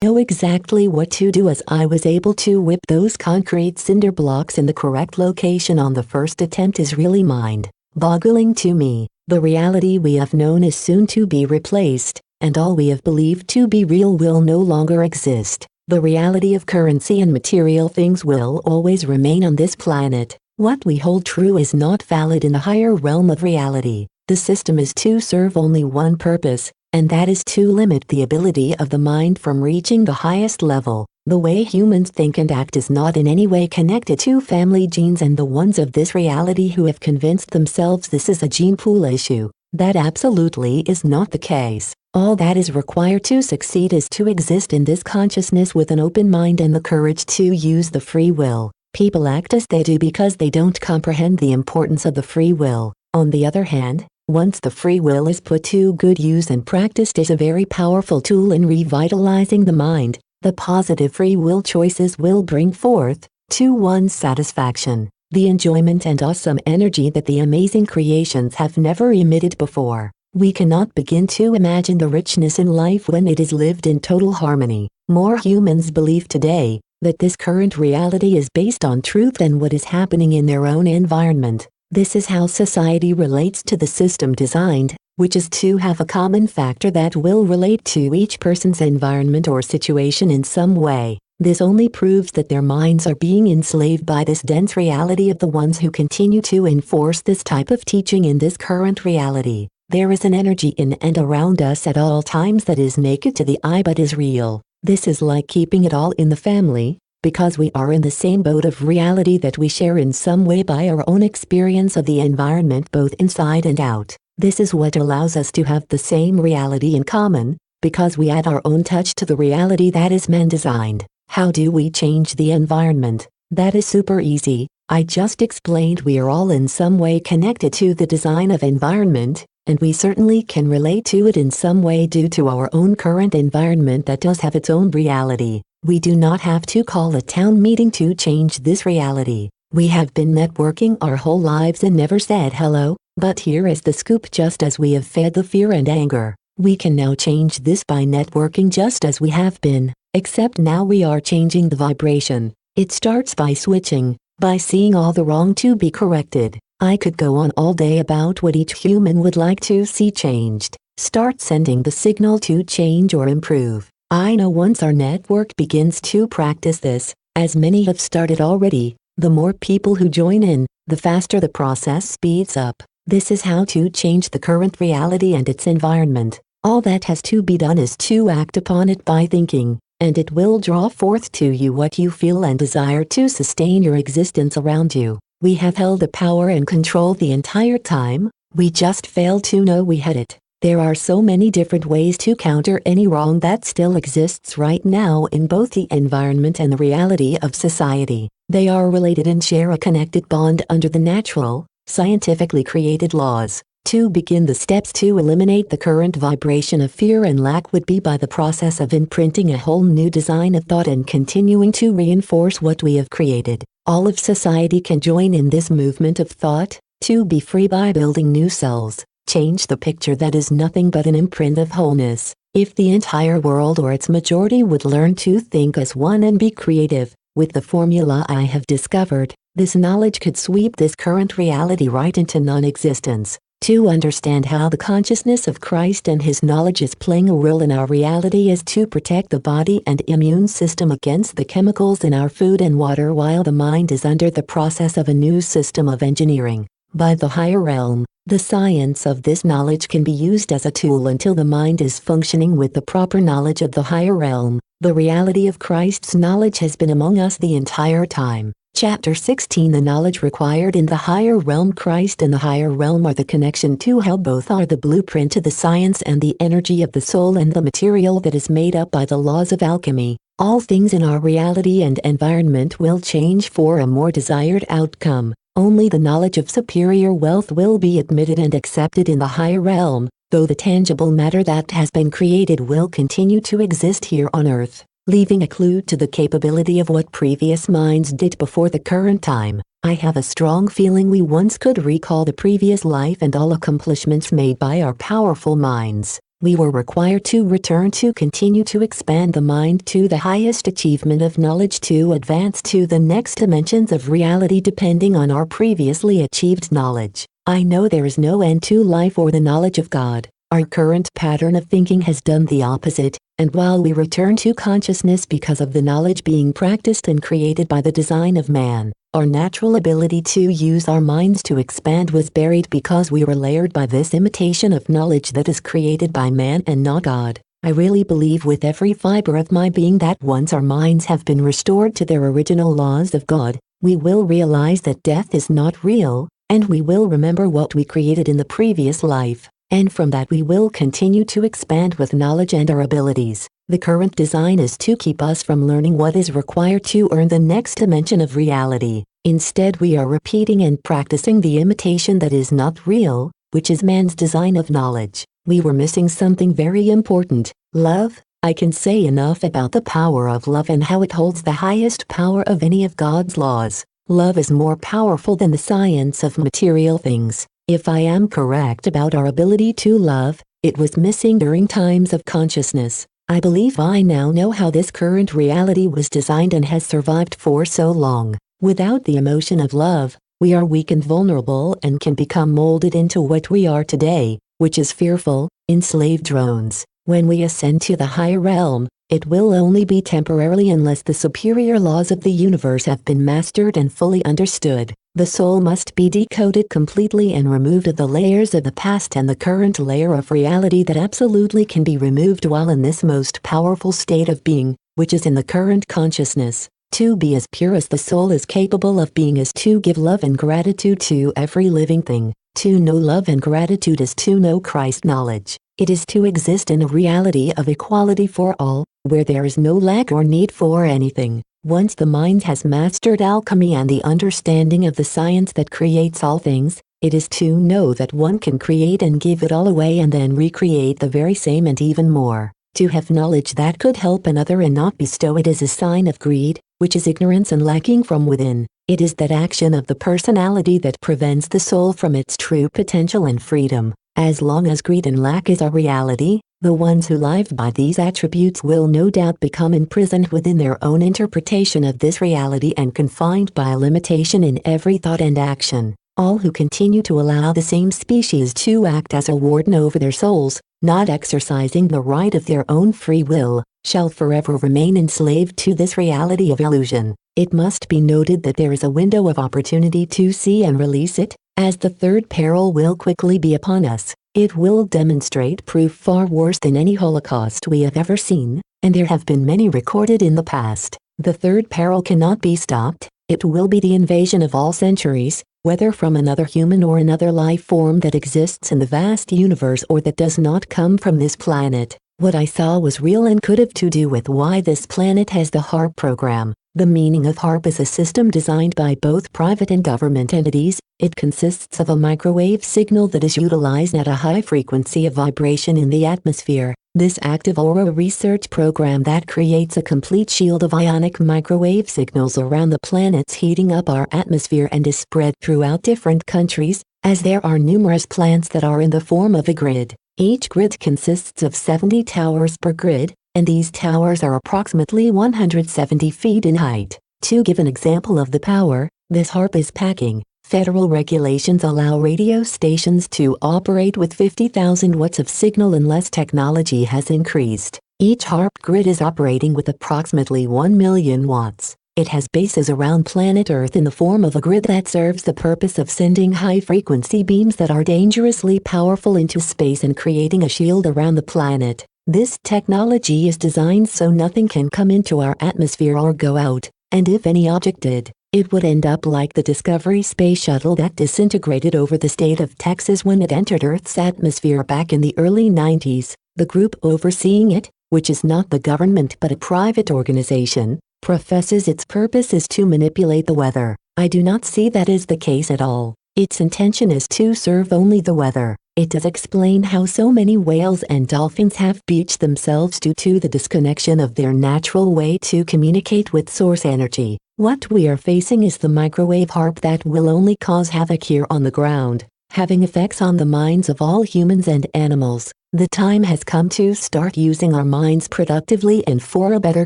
know exactly what to do as I was able to whip those concrete cinder blocks in the correct location on the first attempt is really mind-boggling to me. The reality we have known is soon to be replaced, and all we have believed to be real will no longer exist. The reality of currency and material things will always remain on this planet. What we hold true is not valid in the higher realm of reality. The system is to serve only one purpose, and that is to limit the ability of the mind from reaching the highest level. The way humans think and act is not in any way connected to family genes and the ones of this reality who have convinced themselves this is a gene pool issue. That absolutely is not the case. All that is required to succeed is to exist in this consciousness with an open mind and the courage to use the free will. People act as they do because they don't comprehend the importance of the free will. On the other hand, once the free will is put to good use and practiced as a very powerful tool in revitalizing the mind, the positive free will choices will bring forth, to one's satisfaction, the enjoyment and awesome energy that the amazing creations have never emitted before. We cannot begin to imagine the richness in life when it is lived in total harmony. More humans believe today that this current reality is based on truth and what is happening in their own environment. This is how society relates to the system designed, which is to have a common factor that will relate to each person's environment or situation in some way. This only proves that their minds are being enslaved by this dense reality of the ones who continue to enforce this type of teaching in this current reality. There is an energy in and around us at all times that is naked to the eye but is real. This is like keeping it all in the family, because we are in the same boat of reality that we share in some way by our own experience of the environment both inside and out. This is what allows us to have the same reality in common, because we add our own touch to the reality that is man-designed. How do we change the environment? That is super easy. I just explained we are all in some way connected to the design of environment, and we certainly can relate to it in some way due to our own current environment that does have its own reality. We do not have to call a town meeting to change this reality. We have been networking our whole lives and never said hello, but here is the scoop: just as we have fed the fear and anger, we can now change this by networking just as we have been, except now we are changing the vibration. It starts by switching, by seeing all the wrong to be corrected. I could go on all day about what each human would like to see changed. Start sending the signal to change or improve. I know once our network begins to practice this, as many have started already, the more people who join in, the faster the process speeds up. This is how to change the current reality and its environment. All that has to be done is to act upon it by thinking, and it will draw forth to you what you feel and desire to sustain your existence around you. We have held the power and control the entire time, we just failed to know we had it. There are so many different ways to counter any wrong that still exists right now in both the environment and the reality of society. They are related and share a connected bond under the natural, scientifically created laws. To begin the steps to eliminate the current vibration of fear and lack would be by the process of imprinting a whole new design of thought and continuing to reinforce what we have created. All of society can join in this movement of thought, to be free by building new cells. Change the picture that is nothing but an imprint of wholeness. If the entire world or its majority would learn to think as one and be creative, with the formula I have discovered, this knowledge could sweep this current reality right into non-existence. To understand how the consciousness of Christ and His knowledge is playing a role in our reality is to protect the body and immune system against the chemicals in our food and water while the mind is under the process of a new system of engineering by the higher realm. The science of this knowledge can be used as a tool until the mind is functioning with the proper knowledge of the higher realm. The reality of Christ's knowledge has been among us the entire time. Chapter 16. The knowledge required in the higher realm. Christ and the higher realm are the connection to hell. Both are the blueprint to the science and the energy of the soul and the material that is made up by the laws of alchemy. All things in our reality and environment will change for a more desired outcome. Only the knowledge of superior wealth will be admitted and accepted in the higher realm, though the tangible matter that has been created will continue to exist here on earth, leaving a clue to the capability of what previous minds did before the current time. I have a strong feeling we once could recall the previous life and all accomplishments made by our powerful minds. We were required to return to continue to expand the mind to the highest achievement of knowledge, to advance to the next dimensions of reality depending on our previously achieved knowledge. I know there is no end to life or the knowledge of God. Our current pattern of thinking has done the opposite, and while we return to consciousness because of the knowledge being practiced and created by the design of man, our natural ability to use our minds to expand was buried because we were layered by this imitation of knowledge that is created by man and not God. I really believe with every fiber of my being that once our minds have been restored to their original laws of God, we will realize that death is not real, and we will remember what we created in the previous life. And from that we will continue to expand with knowledge and our abilities. The current design is to keep us from learning what is required to earn the next dimension of reality. Instead we are repeating and practicing the imitation that is not real, which is man's design of knowledge. We were missing something very important: love. I can say enough about the power of love and how it holds the highest power of any of God's laws. Love is more powerful than the science of material things. If I am correct about our ability to love, it was missing during times of consciousness. I believe I now know how this current reality was designed and has survived for so long. Without the emotion of love, we are weak and vulnerable and can become molded into what we are today, which is fearful, enslaved drones. When we ascend to the higher realm, it will only be temporarily unless the superior laws of the universe have been mastered and fully understood. The soul must be decoded completely and removed of the layers of the past and the current layer of reality that absolutely can be removed while in this most powerful state of being, which is in the current consciousness. To be as pure as the soul is capable of being is to give love and gratitude to every living thing. To know love and gratitude is to know Christ knowledge. It is to exist in a reality of equality for all, where there is no lack or need for anything. Once the mind has mastered alchemy and the understanding of the science that creates all things, it is to know that one can create and give it all away and then recreate the very same and even more. To have knowledge that could help another and not bestow it is a sign of greed, which is ignorance and lacking from within. It is that action of the personality that prevents the soul from its true potential and freedom. As long as greed and lack is our reality, the ones who live by these attributes will no doubt become imprisoned within their own interpretation of this reality and confined by a limitation in every thought and action. All who continue to allow the same species to act as a warden over their souls, not exercising the right of their own free will, shall forever remain enslaved to this reality of illusion. It must be noted that there is a window of opportunity to see and release it, as the third peril will quickly be upon us. It will demonstrate proof far worse than any Holocaust we have ever seen, and there have been many recorded in the past. The third peril cannot be stopped. It will be the invasion of all centuries, whether from another human or another life form that exists in the vast universe or that does not come from this planet. What I saw was real and could have to do with why this planet has the HARP program. The meaning of HARP is a system designed by both private and government entities. It consists of a microwave signal that is utilized at a high frequency of vibration in the atmosphere. This active aura research program that creates a complete shield of ionic microwave signals around the planets heating up our atmosphere and is spread throughout different countries, as there are numerous plants that are in the form of a grid. Each grid consists of 70 towers per grid, and these towers are approximately 170 feet in height. To give an example of the power this HARP is packing, federal regulations allow radio stations to operate with 50,000 watts of signal unless technology has increased. Each HARP grid is operating with approximately 1 million watts. It has bases around planet Earth in the form of a grid that serves the purpose of sending high-frequency beams that are dangerously powerful into space and creating a shield around the planet. This technology is designed so nothing can come into our atmosphere or go out, and if any object did, it would end up like the Discovery space shuttle that disintegrated over the state of Texas when it entered Earth's atmosphere back in the early 90s. The group overseeing it, which is not the government but a private organization, professes its purpose is to manipulate the weather. I do not see that is the case at all. Its intention is to serve only the weather. It does explain how so many whales and dolphins have beached themselves due to the disconnection of their natural way to communicate with source energy. What we are facing is the microwave HARP that will only cause havoc here on the ground. having effects on the minds of all humans and animals. The time has come to start using our minds productively and for a better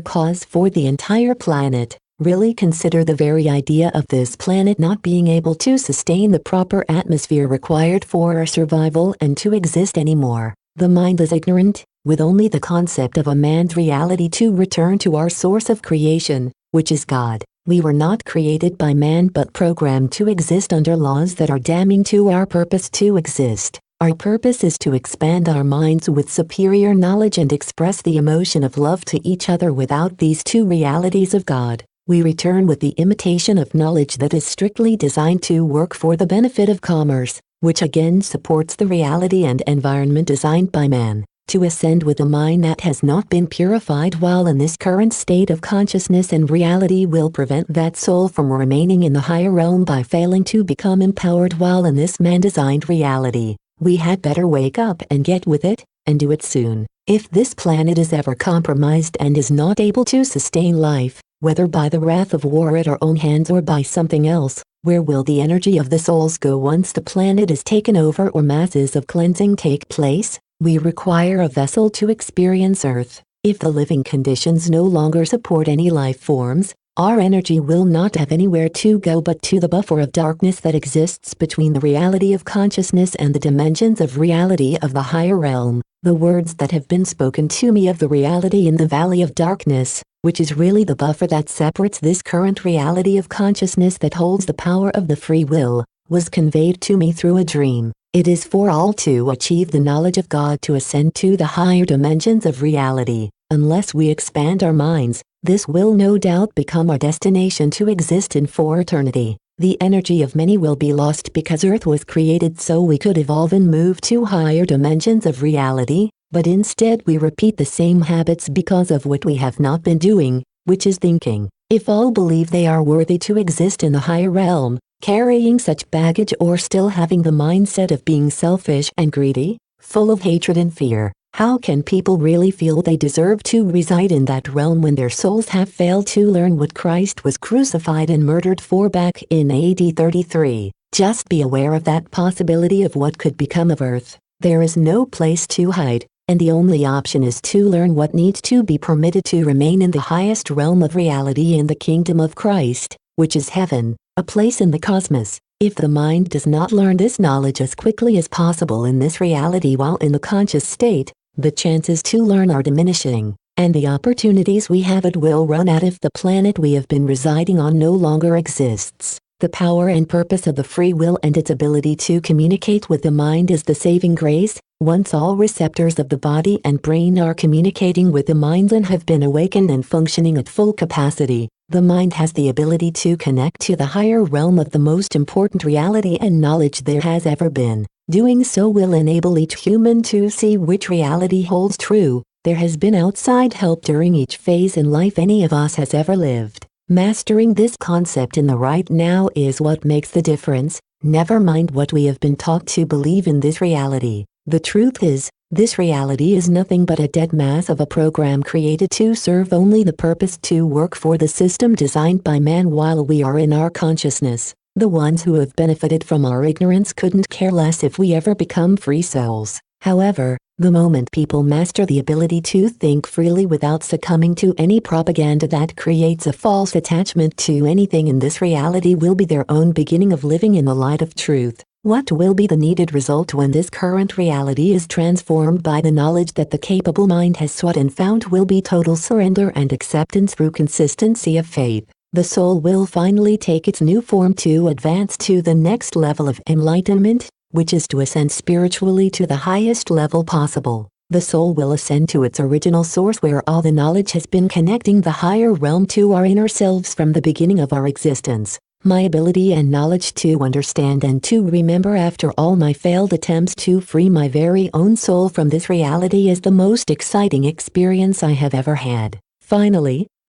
cause for the entire planet. Really consider the very idea of this planet not being able to sustain the proper atmosphere required for our survival and to exist anymore. The mind is ignorant, with only the concept of a man's reality to return to our source of creation, which is God. We were not created by man but programmed to exist under laws that are damning to our purpose to exist. Our purpose is to expand our minds with superior knowledge and express the emotion of love to each other without these two realities of God. We return with the imitation of knowledge that is strictly designed to work for the benefit of commerce, which again supports the reality and environment designed by man. To ascend with a mind that has not been purified while in this current state of consciousness and reality will prevent that soul from remaining in the higher realm by failing to become empowered while in this man-designed reality. We had better wake up and get with it, and do it soon. If this planet is ever compromised and is not able to sustain life, whether by the wrath of war at our own hands or by something else, where will the energy of the souls go once the planet is taken over or masses of cleansing take place? We require a vessel to experience Earth. If the living conditions no longer support any life forms, our energy will not have anywhere to go but to the buffer of darkness that exists between the reality of consciousness and the dimensions of reality of the higher realm. The words that have been spoken to me of the reality in the valley of darkness, which is really the buffer that separates this current reality of consciousness that holds the power of the free will, was conveyed to me through a dream. It is for all to achieve the knowledge of God to ascend to the higher dimensions of reality. Unless we expand our minds, this will no doubt become our destination to exist in for eternity. The energy of many will be lost because Earth was created so we could evolve and move to higher dimensions of reality, but instead we repeat the same habits because of what we have not been doing, which is thinking. If all believe they are worthy to exist in the higher realm, carrying such baggage or still having the mindset of being selfish and greedy, full of hatred and fear, how can people really feel they deserve to reside in that realm when their souls have failed to learn what Christ was crucified and murdered for back in AD 33? Just be aware of that possibility of what could become of Earth. There is no place to hide, and the only option is to learn what needs to be permitted to remain in the highest realm of reality in the kingdom of Christ, which is heaven, a place in the cosmos. If the mind does not learn this knowledge as quickly as possible in this reality while in the conscious state, the chances to learn are diminishing, and the opportunities we have it will run out if the planet we have been residing on no longer exists. The power and purpose of the free will and its ability to communicate with the mind is the saving grace. Once all receptors of the body and brain are communicating with the mind and have been awakened and functioning at full capacity, the mind has the ability to connect to the higher realm of the most important reality and knowledge there has ever been. Doing so will enable each human to see which reality holds true. There has been outside help during each phase in life any of us has ever lived. Mastering this concept in the right now is what makes the difference, never mind what we have been taught to believe in this reality. The truth is, this reality is nothing but a dead mass of a program created to serve only the purpose to work for the system designed by man while we are in our consciousness. The ones who have benefited from our ignorance couldn't care less if we ever become free souls. However, the moment people master the ability to think freely without succumbing to any propaganda that creates a false attachment to anything in this reality will be their own beginning of living in the light of truth. What will be the needed result when this current reality is transformed by the knowledge that the capable mind has sought and found will be total surrender and acceptance through consistency of faith. The soul will finally take its new form to advance to the next level of enlightenment, which is to ascend spiritually to the highest level possible. The soul will ascend to its original source where all the knowledge has been connecting the higher realm to our inner selves from the beginning of our existence. My ability and knowledge to understand and to remember after all my failed attempts to free my very own soul from this reality is the most exciting experience I have ever had. Finally,